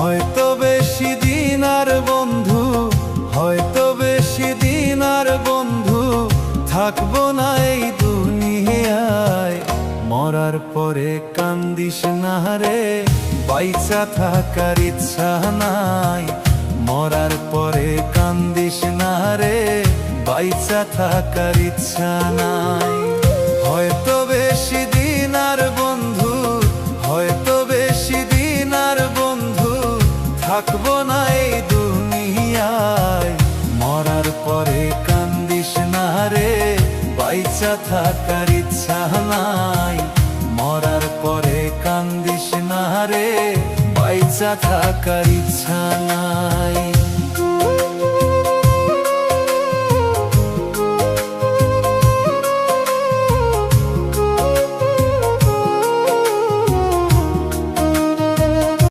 হয়তো বেশি দিন আর বন্ধু, হয়তো বেশি দিন আর বন্ধু থাকবো না এই দুনিয়ায়। মরার পরে কান্দিস না রে, বাইচা থাকার ইচ্ছা নাই। মরার পরে কান্দিস না রে, বাইচা থাকার ইচ্ছা নাই। হয়তো বেশি দিন আর বন্ধু, হয়তো বেশি দিন আর বন্ধু থাকবো না এই দুনিয়ায়। মরার পরে কান্দিস না রে, বাইচা থাকার ইচ্ছা নাই। মরার পরে কান্দিস না রে, বাইচা থাকার ইচ্ছা নাই।